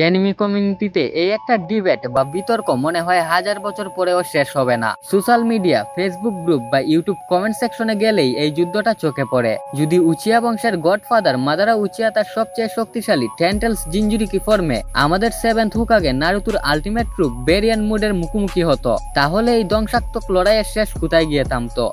Enemy কমিউনিটিতে এই একটা ডিবেট বা বিতর্ক মনে হয় 1000 বছর পরেও শেষ হবে না। সোশ্যাল মিডিয়া, ফেসবুক গ্রুপ বা ইউটিউব কমেন্ট সেকশনে গেলেই এই যুদ্ধটা চোখে পড়ে। যদি উচিয়া বংশের গডফাদার মাদারা উচিয়া তার সবচেয়ে শক্তিশালী টেন্টেলস জিনজুরিকি ফর্মে আমাদের 7th হুকাগে নারুতোর আলটিমেট রূপ বেরিয়ান মুডের মুখোমুখি হতো, তাহলে এই ধ্বংসাত্মক লড়াইয়ের শেষ কোথায় গিয়ে থামতো?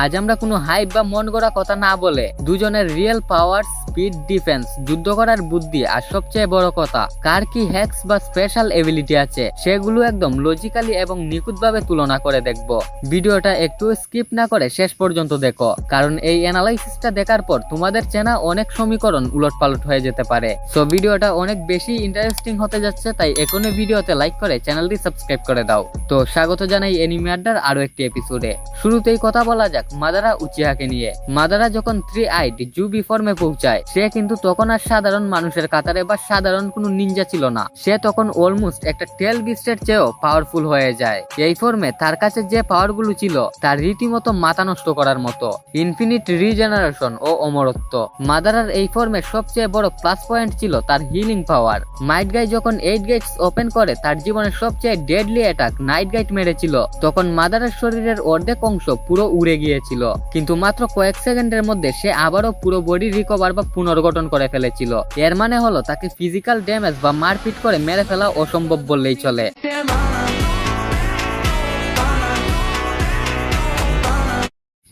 আজ আমরা কোনো হাইপ বা মন গড়া কথা না বলে দুজনের রিয়েল পাওয়ার, স্পিড, ডিফেন্স, যুদ্ধ করার বুদ্ধি আর সবচেয়ে বড় কথা কার কি হ্যাক্স বা স্পেশাল এবিলিটি আছে সেগুলো একদম লজিক্যালি এবং নিখুঁতভাবে তুলনা করে দেখব। ভিডিওটা একটু স্কিপ না করে শেষ পর্যন্ত দেখো, কারণ এই অ্যানালাইসিসটা দেখার পর তোমাদের চেনা অনেক সমীকরণ উলটপালট হয়ে যেতে পারে। সো ভিডিওটা অনেক বেশি ইন্টারেস্টিং হতে যাচ্ছে, তাই এখনই ভিডিওতে লাইক করে চ্যানেলটি সাবস্ক্রাইব করে দাও। তো স্বাগত জানাই এনিমি আড্ডার আরো একটি এপিসোডে। শুরুতেই কথা বলা যাক মাদারা উচিয়াকে নিয়ে। মাদারা যখন 3-eyed জুবি ফর্মে পৌঁছায়, সে কিন্তু তখন আর সাধারণ মানুষের কাতারে বা সাধারণ কোনো নিনজা ছিল না। সে তখন অলমোস্ট একটা টেল বিস্টের চেয়েও পাওয়ারফুল হয়ে যায়। এই ফর্মে তার কাছে যে পাওয়ারগুলো ছিল তার রীতিমতো মাথা নষ্ট করার মতো। ইনফিনিট রিজেনারেশন ও অমরত্ব। মাদারার এই ফর্মের সবচেয়ে বড় প্লাস পয়েন্ট ছিল তার হিলিং পাওয়ার। মাইট গাই যখন 8 গেটস ওপেন করে তার জীবনের সবচেয়ে ডেডলি অ্যাটাক নাইট গাইট মেরেছিল, তখন মাদারার শরীরের অর্ধেক অংশ পুরো উড়ে গিয়েছিল, কিন্তু মাত্র কয়েক সেকেন্ডের মধ্যে সে আবারও পুরো বডি রিকভার বা পুনর্গঠন করে ফেলেছিল। এর মানে হলো তাকে ফিজিক্যাল ড্যামেজ বা মারপিট করে মেরে ফেলা অসম্ভব বললেই চলে।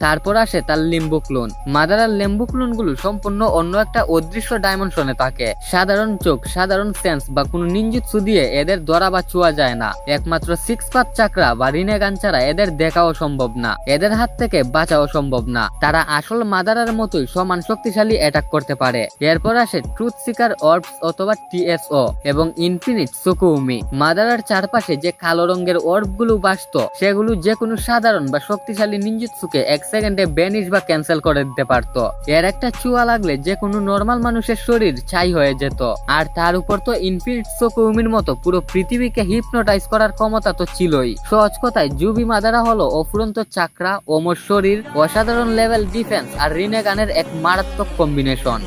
তারপর আসে তার লিম্বু ক্লোন। মাদারার লিম্বু ক্লোন গুলো সম্পূর্ণ অন্য একটা অদৃশ্য ডাইমেনশনে থাকে। সাধারণ চোখ, সাধারণ সেন্স বা কোনো নিনজুৎসু দিয়ে এদের ধরা বা ছোঁয়া যায় না। একমাত্র 6 পাত চাকরা বা রিনেগান ছাড়া এদের দেখাও সম্ভব না, এদের হাত থেকে বাঁচাও সম্ভব না। তারা আসল মাদারার মতোই সমান শক্তিশালী অ্যাটাক করতে পারে। এরপর আসে ট্রুথ সিকার অর্বস অথবা TSO এবং ইনফিনিট সুকুউমি। মাদারার চারপাশে যে কালো রঙের অর্ব গুলো ভাসতো সেগুলো যে কোনো সাধারণ বা শক্তিশালী নিনজুৎসুকে সেকেন্ডে ব্যানিশ বা ক্যান্সেল করে দিতে পারতো। এর একটা ছোঁয়া লাগলে যে কোনো নরমাল মানুষের শরীর ছাই হয়ে যেত। আর তার উপর তো ইনফিনিট সুকুউমির মতো পুরো পৃথিবীকে হিপনোটাইজ করার ক্ষমতা তো ছিলই। সহজ কথায় জুবি মাদারা হলো অফুরন্ত চাকরা, অমর শরীর, অসাধারণ লেভেল ডিফেন্স আর রিনেগানের এক মারাত্মক কম্বিনেশন।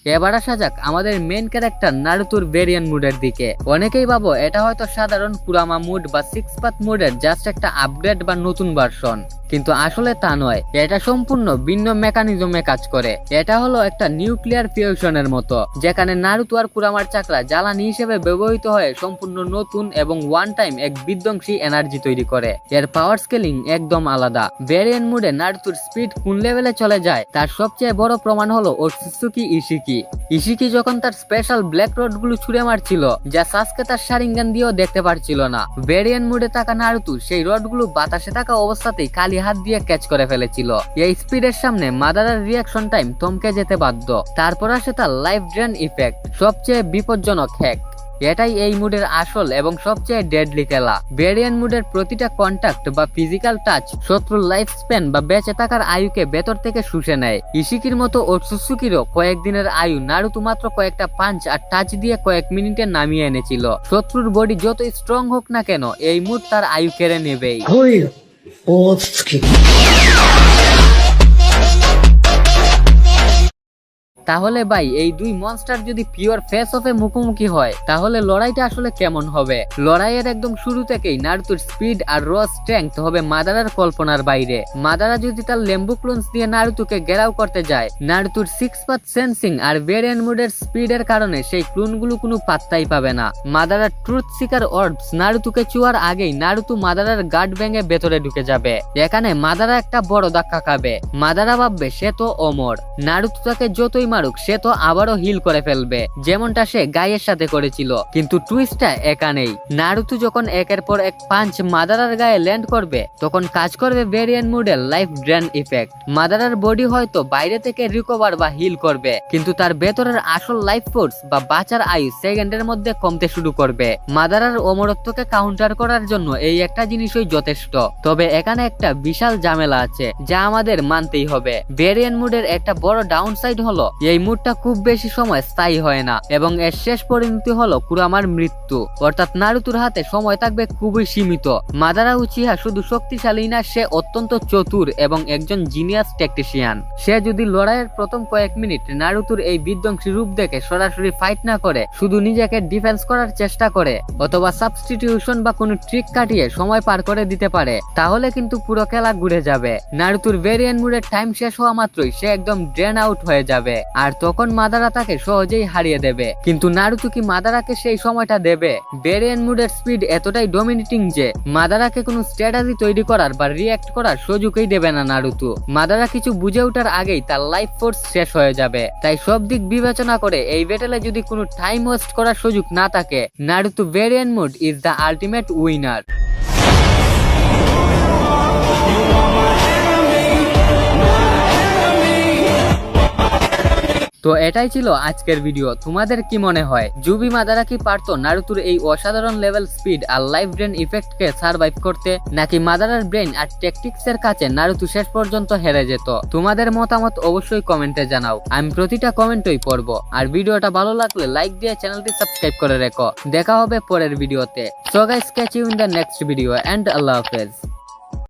এবার আসা যাক আমাদের মেইন ক্যারেক্টার নারুতোর ভেরিয়ান মুডের দিকে। অনেকেই ভাবো এটা হয়তো সাধারণ কুরামা মুড বা 6 পাত মুডের জাস্ট একটা আপগ্রেড বা নতুন ভার্সন, কিন্তু আসলে তা নয়। এটা সম্পূর্ণ ভিন্ন মেকানিজমে কাজ করে। এটা হলো একটা নিউক্লিয়ার ফিউশনের মতো, যেখানে নারুতো আর কুরামার চাকরা জ্বালানি হিসেবে ব্যবহৃত হয়ে সম্পূর্ণ নতুন এবং ওয়ান টাইম এক বিধ্বংসী এনার্জি তৈরি করে। এর পাওয়ার স্কেলিং একদম আলাদা। ভেরিয়ান মুডে নারুতোর স্পিড কোন লেভেলে চলে যায় তার সবচেয়ে বড় প্রমাণ হলো ওটসুকি ইশিকি। ইশিকি যখন তার স্পেশাল ব্ল্যাক রড গুলো ছুড়ে মারছিল, যা সাসকে তার শারিঙ্গান দিয়েও দেখতে পারছিল না, ভেরিয়ান মুডে থাকা নারুতো সেই রড গুলো বাতাসে থাকা অবস্থাতেই খালি হাত দিয়ে ক্যাচ করে ফেলেছিল। এই স্পিডের সামনে মাদারার রিয়াকশন টাইম থমকে যেতে বাধ্য। তারপর আসে তার লাইফ ড্রেন ইফেক্ট, সবচেয়ে বিপজ্জনক হ্যাক। এটাই এই মুডের আসল এবং সবচেয়ে ডেডলি খেলা। ভেরিয়ান মুডের প্রতিটা কন্টাক্ট বা ফিজিক্যাল টাচ শত্রুর লাইফ স্প্যান বা বেঁচে থাকার আয়ুকে ভেতর থেকে শুষে নেয়। ইশিকির মতো ওটসুসুকিরও কয়েকদিনের আয়ু নারুতো মাত্র কয়েকটা পাঞ্চ আর টাচ দিয়ে কয়েক মিনিটে নামিয়ে এনেছিল। শত্রুর বডি যতই স্ট্রং হোক না কেন, এই মুড তার আয়ু কেড়ে নেবেই। তাহলে ভাই এই দুই মনস্টার যদি পিওর ফেস অফে মুখোমুখি হয় তাহলে লড়াইটা আসলে কেমন হবে? লড়াইয়ের একদম শুরু থেকেই নারুতোর স্পিড আর র স্ট্রেংথ হবে মাদারার কল্পনার বাইরে। মাদারা যদি তার লেম্বু ক্লোনস দিয়ে নারুতোকে ঘেরাও করতে যায়, নারুতোর 6 পাত সেন্সিং আর ভেরিয়ান মুডের স্পিডের কারণে সেই ক্লোনগুলো কোনো পাত্তাই পাবে না। মাদারার ট্রুথ সিকার অর্বস নারুতোকে ছোঁয়ার আগেই নারুতো মাদারার গার্ড ভেঙে ভেতরে ঢুকে যাবে। এখানে মাদারা একটা বড় ধাক্কা খাবে। মাদারা ভাববে সে তো অমর, নারুতো তাকে যতই সে তো আবারও হিল করে ফেলবে, যেমনটা সে গাইয়ের সাথে করেছিল। কিন্তু টুইস্টটা এখানেই, নারুতো যখন একের পর এক পাঞ্চ মাদারার গায়ে ল্যান্ড করবে তখন কাজ করবে ভেরিয়ান মুডের লাইফ ড্রেন ইফেক্ট। মাদারার বডি হয়তো বাইরে থেকে রিকভার বা হিল করবে, কিন্তু তার ভেতরের আসল লাইফ ফোর্স বা বাঁচার আয়ু সেকেন্ডের মধ্যে কমতে শুরু করবে। মাদারার অমরত্বকে কাউন্টার করার জন্য এই একটা জিনিসই যথেষ্ট। তবে এখানে একটা বিশাল ঝামেলা আছে যা আমাদের মানতেই হবে। ভেরিয়ান মুডের একটা বড় ডাউন সাইড হলো এই মুডটা খুব বেশি সময় স্থায়ী হয় না এবং এর শেষ পরিণতি হলো কুরামার মৃত্যু। অর্থাৎ নারুতোর হাতে সময় থাকবে খুবই সীমিত। মাদারা উচিহা শুধু শক্তিশালী না, সে অত্যন্ত চতুর এবং একজন জিনিয়াস টেকনিশিয়ান। সে যদি লড়াইয়ের প্রথম কয়েক মিনিট নারুতোর এই বিধ্বংসী রূপ দেখে সরাসরি ফাইট না করে শুধু নিজেকে ডিফেন্স করার চেষ্টা করে অথবা সাবস্টিটিউশন বা কোনো ট্রিক কাটিয়ে সময় পার করে দিতে পারে, তাহলে কিন্তু পুরো খেলা ঘুরে যাবে। নারুতোর ভেরিয়েন্ট মুডের টাইম শেষ হওয়া মাত্রই সে একদম ড্রেন আউট হয়ে যাবে আর তখন মাদারা তাকে সহজেই হারিয়ে দেবে। কিন্তু নারুতো কি মাদারাকে সেই সময়টা দেবে? ভেরিয়েন্ট মুডের স্পিড এতটাই ডমিনেটিং যে মাদারাকে কোনো স্ট্র্যাটেজি তৈরি করার বা রিঅ্যাক্ট করার সুযোগই দেবে না নারুতো। মাদারা কিছু বুঝে ওঠার আগেই তার লাইফ ফোর্স শেষ হয়ে যাবে। তাই সব দিক বিবেচনা করে এই ব্যাটেলে যদি কোনো টাইম ওয়েস্ট করার সুযোগ না থাকে, Naruto variant mood is the ultimate winner. তো এটাই ছিল আজকের ভিডিও। তোমাদের কি মনে হয়, জুবি মাদারা কি পারতো নারুতোর এই অসাধারণ লেভেল স্পিড আর লাইফ ব্রেন ইফেক্টকে সার্ভাইভ করতে, নাকি মাদারার ব্রেন আর ট্যাকটিক্স এর কাছে নারুতো শেষ পর্যন্ত হেরে যেত? তোমাদের মতামত অবশ্যই কমেন্টে জানাও, আমি প্রতিটা কমেন্টই পড়বো। আর ভিডিওটা ভালো লাগলে লাইক দিয়ে চ্যানেলটি সাবস্ক্রাইব করে রেখো। দেখা হবে পরের ভিডিওতে। So guys, catch you in the next video and আল্লাহ হাফেজ।